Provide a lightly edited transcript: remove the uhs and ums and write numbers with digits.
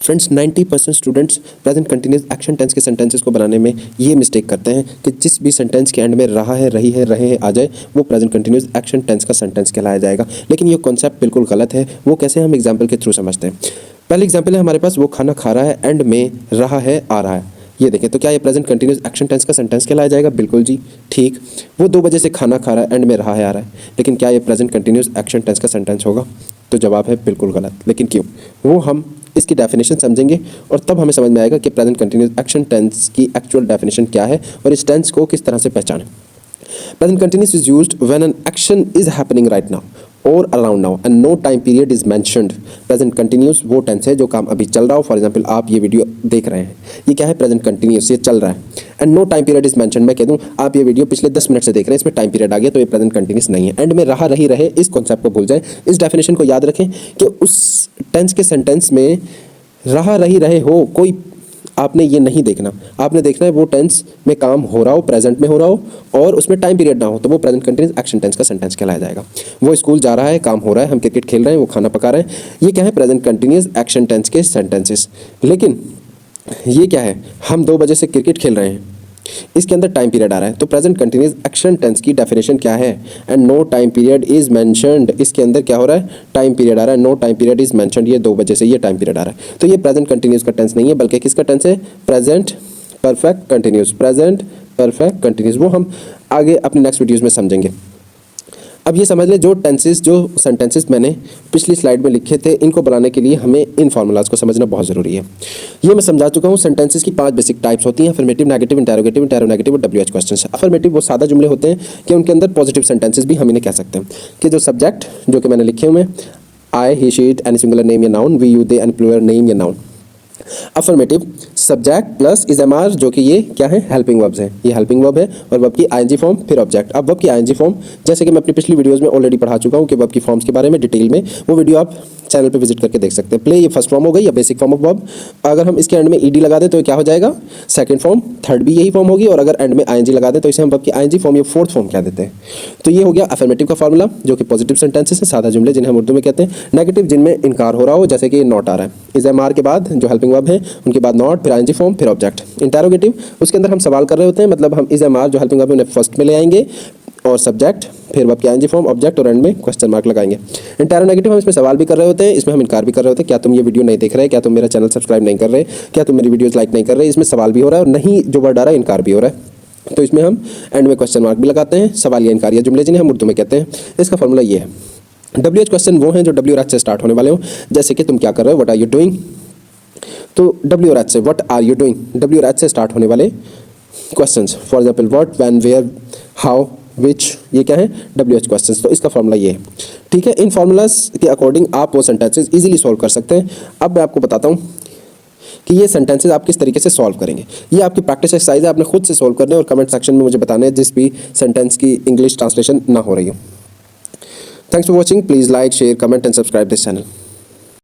Friends 90% students present continuous action tense के sentences को बनाने में ये मिस्टेक करते हैं कि जिस भी सेंटेंस के एंड में रहा है, रही है, रहे हैं आ जाए वो प्रेजेंट कंटिन्यूस एक्शन टेंस का सेंटेंस कहलाया जाएगा। लेकिन ये कॉन्सेप्ट बिल्कुल गलत है। वो कैसे, हम एग्जाम्पल के थ्रू समझते हैं। पहले एग्जाम्पल है हमारे पास, वो खाना खा रहा है, एंड में रहा है, आ रहा है। ये देखें तो क्या ये प्रेजेंट कंटिन्यूस एक्शन टेंस का सेंटेंस कहलाया जाएगा? बिल्कुल जी, ठीक। वो 2 बजे से खाना खा रहा है, एंड में रहा है, आ रहा है। लेकिन क्या ये प्रेजेंट कंटिन्यूस एक्शन टेंस का सेंटेंस होगा? तो जवाब है बिल्कुल गलत। लेकिन क्यों? वो हम इसकी डेफिनेशन समझेंगे और तब हमें समझ में आएगा कि प्रेजेंट कंटिन्यूस एक्शन टेंस की एक्चुअल डेफिनेशन क्या है और इस टेंस को किस तरह से पहचानें। Present continuous is used when an action is happening right now और around now and no time period is mentioned. Present continuous वो टेंस है जो काम अभी चल रहा हो। फॉर एग्जांपल आप ये वीडियो देख रहे हैं, ये क्या है? प्रेजेंट कंटिन्यूस, ये चल रहा है। And no time period is mentioned, मैं कह दूं आप ये वीडियो पिछले 10 मिनट से देख रहे हैं, इसमें टाइम पीरियड आ गया तो ये प्रेजेंट कंटिन्यूस नहीं है। एंड में रहा, रही, रहे, इस कॉन्सेप्ट को भूल जाए। इस डेफिनेशन को याद रखें कि उस टेंस के सेंटेंस में रहा, रही, रहे हो, कोई आपने ये नहीं देखना। आपने देखना है वो टेंस में काम हो रहा हो, प्रेजेंट में हो रहा हो और उसमें टाइम पीरियड ना हो, तो वो प्रेजेंट कंटिन्यूस एक्शन टेंस का सेंटेंस कहलाया जाएगा। वो स्कूल जा रहा है, काम हो रहा है, हम क्रिकेट खेल रहे हैं, वो खाना पका रहे हैं, ये क्या है? प्रेजेंट कंटिन्यूस एक्शन टेंस के सेंटेंसेस। लेकिन ये क्या है? हम 2 बजे से क्रिकेट खेल रहे हैं, इसके अंदर टाइम पीरियड आ रहा है, तो प्रेजेंट कंटिन्यूस एक्शन टेंस की डेफिनेशन क्या है? And no time period is mentioned, इसके अंदर क्या हो रहा है? टाइम पीरियड आ रहा है। No time period is mentioned, ये 2 बजे से ये टाइम पीरियड आ रहा है। तो ये प्रेजेंट कंटिन्यूस का टेंस नहीं है, बल्कि किसका टेंस है? Present perfect continuous. Present perfect continuous वो हम आगे अपने नेक्स्ट वीडियोज़ में समझेंगे। अब ये समझ लें, जो सेंटेंसेस मैंने पिछली स्लाइड में लिखे थे, इनको बनाने के लिए हमें इन फार्मूलाज को समझना बहुत ज़रूरी है। ये मैं समझा चुका हूँ। सेंटेंसेस की 5 बेसिक टाइप्स होती हैं: अफर्मेटिव, नेगेटिव, इंटेरोगेटिव, इंटेरोनेगेटिव और WH क्वेश्चंस। अफर्मेटिव वो सादा जुमले होते हैं कि उनके अंदर पॉजिटिव सेंटेंसेस भी हम इन्हें कह सकते हैं कि जो सब्जेक्ट जो कि मैंने लिखे हुए, I, he, she, it, any singular name या noun, we, you, they, and plural name या noun. Affirmative subject plus is am are, जो कि ये क्या है? हेल्पिंग वर्ब्स हैं। ये हेल्पिंग वर्ब है और वर्ब की आईएनजी फॉर्म फिर ऑब्जेक्ट। अब वर्ब की आईएनजी फॉर्म जैसे कि मैं अपनी पिछली वीडियोस में ऑलरेडी पढ़ा चुका हूँ कि वर्ब की फॉर्म्स के बारे में डिटेल में, वो वीडियो आप चैनल पे विजिट करके देख सकते हैं। प्ले ये फर्स्ट फॉर्म हो गई या बेसिक फॉर्म ऑफ वर्ब। अगर हम इसके एंड में ईडी लगा दें तो क्या हो जाएगा? Second form. थर्ड भी यही फॉर्म होगी और अगर एंड में आईएनजी लगा दें तो इसे हम वर्ब की आईएनजी फॉर्म या फोर्थ फॉर्म कह देते हैं। तो ये हो गया अफर्मेटिव का फॉर्मूला, जो कि पॉजिटिव सेंटेंसेस है, सादा जुमले जिन्हें हम उर्दू में कहते हैं। नेगेटिव जिनमें इनकार हो रहा हो, जैसे कि नॉट आ रहा है, इज एम आर के बाद जो हेल्पिंग वर्ब है उनके बाद नॉट, फिर आईएनजी फॉर्म, फिर ऑब्जेक्ट। इंटेरोगेटिव उसके अंदर हम सवाल कर रहे होते हैं, मतलब हम इज एम आर जो हेल्पिंग वर्ब है उन्हें फर्स्ट में ले आएंगे और सब्जेक्ट, फिर वर्ब की आईएनजी फॉर्म, ऑब्जेक्ट और एंड में क्वेश्चन मार्क लगाएंगे। इंटेरोनेगेटिव हम इसमें सवाल भी कर रहे होते हैं, इसमें हम इनकार भी कर रहे होते हैं। क्या तुम ये वीडियो नहीं देख रहे? क्या तुम मेरा चैनल सब्सक्राइब नहीं कर रहे? क्या तुम मेरी वीडियोस लाइक नहीं कर रहे? इसमें सवाल भी हो रहा है और नहीं जो वर्ड आ रहा है इनकार भी हो रहा है। तो इसमें हम एंड में क्वेश्चन मार्क भी लगाते हैं। सवाल या इनकार या जुमले जिन्हें हम उर्दू में कहते हैं। इसका फॉर्मूला ये है। WH क्वेश्चन वो हैं जो W और H से स्टार्ट होने वाले हो, जैसे कि तुम क्या कर रहे हो? What are you doing? तो W और H से, what are you doing, W और H से स्टार्ट होने वाले questions. For example what, when, where, how, which, ये क्या है? WH questions. तो इसका फॉर्मूला ये है, ठीक है। इन फार्मूलाज के अकॉर्डिंग आप वो सेंटेंसेस इजीली सॉल्व कर सकते हैं। अब मैं आपको बताता हूँ कि ये सेंटेंसेस आप किस तरीके से सॉल्व करेंगे। ये आपकी प्रैक्टिस एक्सरसाइज है, आपने खुद से सॉल्व करने और कमेंट सेक्शन में मुझे बताना है जिस भी सेंटेंस की इंग्लिश ट्रांसलेशन ना हो रही हो। Thanks for watching. Please like, share, comment and subscribe this channel.